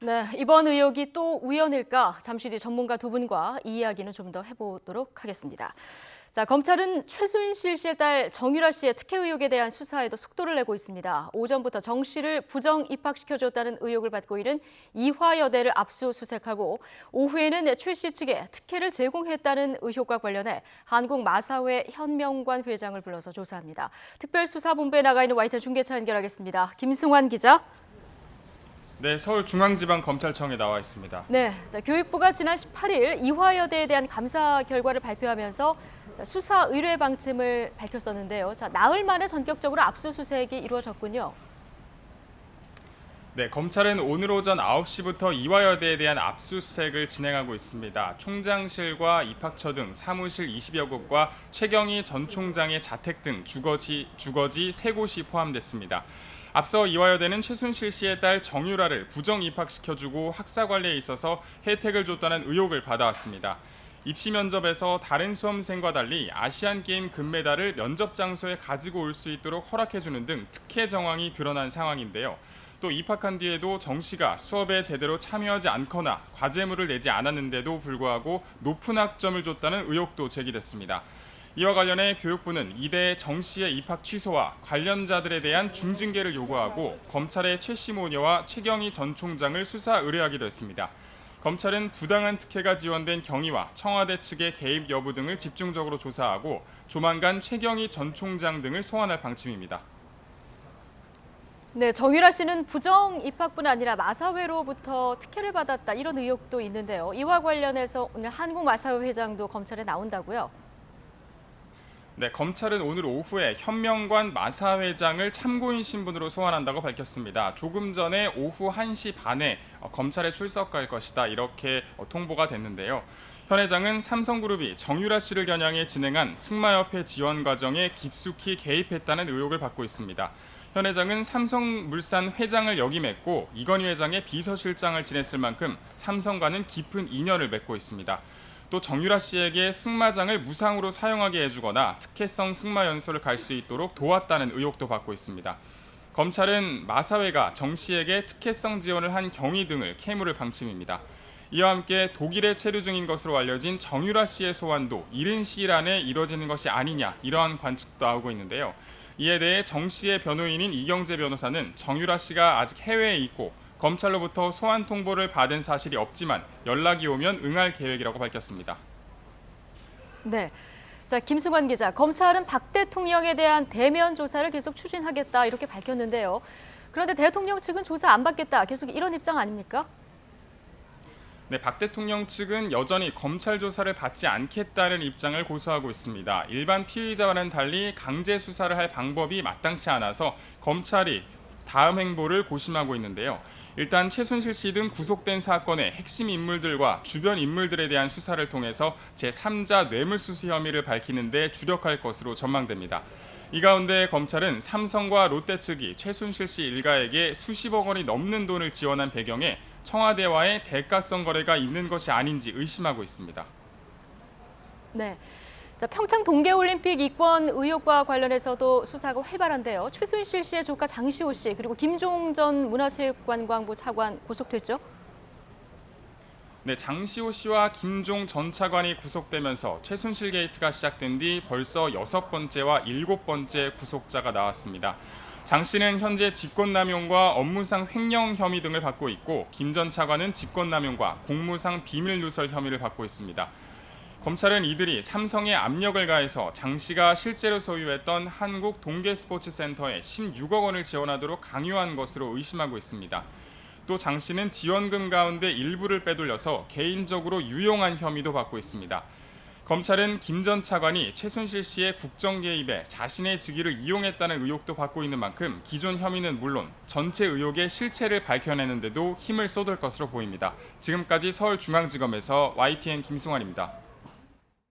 네, 이번 의혹이 또 우연일까? 잠시 뒤 전문가 두 분과 이 이야기는 좀 더 해보도록 하겠습니다. 자, 검찰은 최순실 씨의 딸 정유라 씨의 특혜 의혹에 대한 수사에도 속도를 내고 있습니다. 오전부터 정 씨를 부정 입학시켜줬다는 의혹을 받고 있는 이화여대를 압수수색하고 오후에는 최 씨 측에 특혜를 제공했다는 의혹과 관련해 한국마사회 현명관 회장을 불러서 조사합니다. 특별수사본부에 나가 있는 YTN 중계차 연결하겠습니다. 김승환 기자. 네, 서울중앙지방검찰청에 나와 있습니다. 네, 교육부가 지난 18일 이화여대에 대한 감사 결과를 발표하면서 수사 의뢰 방침을 밝혔었는데요. 나흘 만에 전격적으로 압수수색이 이루어졌군요. 네, 검찰은 오늘 오전 9시부터 이화여대에 대한 압수수색을 진행하고 있습니다. 총장실과 입학처 등 사무실 20여 곳과 최경희 전 총장의 자택 등 주거지 3곳이 포함됐습니다. 앞서 이화여대는 최순실 씨의 딸 정유라를 부정 입학시켜주고 학사 관리에 있어서 혜택을 줬다는 의혹을 받아왔습니다. 입시 면접에서 다른 수험생과 달리 아시안게임 금메달을 면접 장소에 가지고 올 수 있도록 허락해주는 등 특혜 정황이 드러난 상황인데요. 또 입학한 뒤에도 정 씨가 수업에 제대로 참여하지 않거나 과제물을 내지 않았는데도 불구하고 높은 학점을 줬다는 의혹도 제기됐습니다. 이와 관련해 교육부는 이대 정 씨의 입학 취소와 관련자들에 대한 중징계를 요구하고 검찰의 최 씨 모녀와 최경희 전 총장을 수사 의뢰하기로 했습니다. 검찰은 부당한 특혜가 지원된 경위와 청와대 측의 개입 여부 등을 집중적으로 조사하고 조만간 최경희 전 총장 등을 소환할 방침입니다. 네, 정유라 씨는 부정 입학뿐 아니라 마사회로부터 특혜를 받았다 이런 의혹도 있는데요. 이와 관련해서 오늘 한국마사회 회장도 검찰에 나온다고요? 네, 검찰은 오늘 오후에 현명관 마사회장을 참고인 신분으로 소환한다고 밝혔습니다. 조금 전에 오후 1시 반에 검찰에 출석할 것이다 이렇게 통보가 됐는데요. 현 회장은 삼성그룹이 정유라 씨를 겨냥해 진행한 승마협회 지원 과정에 깊숙이 개입했다는 의혹을 받고 있습니다. 현 회장은 삼성물산 회장을 역임했고 이건희 회장의 비서실장을 지냈을 만큼 삼성과는 깊은 인연을 맺고 있습니다. 또 정유라 씨에게 승마장을 무상으로 사용하게 해주거나 특혜성 승마 연수를 갈 수 있도록 도왔다는 의혹도 받고 있습니다. 검찰은 마사회가 정 씨에게 특혜성 지원을 한 경위 등을 캐물을 방침입니다. 이와 함께 독일에 체류 중인 것으로 알려진 정유라 씨의 소환도 이른 시일 안에 이뤄지는 것이 아니냐 이러한 관측도 나오고 있는데요. 이에 대해 정 씨의 변호인인 이경재 변호사는 정유라 씨가 아직 해외에 있고 검찰로부터 소환 통보를 받은 사실이 없지만 연락이 오면 응할 계획이라고 밝혔습니다. 네. 자, 김승환 기자, 검찰은 박 대통령에 대한 대면 조사를 계속 추진하겠다 이렇게 밝혔는데요. 그런데 대통령 측은 조사 안 받겠다 계속 이런 입장 아닙니까? 네, 박 대통령 측은 여전히 검찰 조사를 받지 않겠다는 입장을 고수하고 있습니다. 일반 피의자와는 달리 강제 수사를 할 방법이 마땅치 않아서 검찰이 다음 행보를 고심하고 있는데요. 일단 최순실 씨 등 구속된 사건의 핵심 인물들과 주변 인물들에 대한 수사를 통해서 제3자 뇌물수수 혐의를 밝히는 데 주력할 것으로 전망됩니다. 이 가운데 검찰은 삼성과 롯데 측이 최순실 씨 일가에게 수십억 원이 넘는 돈을 지원한 배경에 청와대와의 대가성 거래가 있는 것이 아닌지 의심하고 있습니다. 네. 자, 평창 동계올림픽 이권 의혹과 관련해서도 수사가 활발한데요. 최순실 씨의 조카 장시호 씨 그리고 김종 전 문화체육관광부 차관 구속됐죠? 네, 장시호 씨와 김종 전 차관이 구속되면서 최순실 게이트가 시작된 뒤 벌써 6번째와 7번째 구속자가 나왔습니다. 장 씨는 현재 직권남용과 업무상 횡령 혐의 등을 받고 있고 김 전 차관은 직권남용과 공무상 비밀누설 혐의를 받고 있습니다. 검찰은 이들이 삼성에 압력을 가해서 장 씨가 실제로 소유했던 한국동계스포츠센터에 16억 원을 지원하도록 강요한 것으로 의심하고 있습니다. 또 장 씨는 지원금 가운데 일부를 빼돌려서 개인적으로 유용한 혐의도 받고 있습니다. 검찰은 김 전 차관이 최순실 씨의 국정 개입에 자신의 직위를 이용했다는 의혹도 받고 있는 만큼 기존 혐의는 물론 전체 의혹의 실체를 밝혀내는 데도 힘을 쏟을 것으로 보입니다. 지금까지 서울중앙지검에서 YTN 김승환입니다.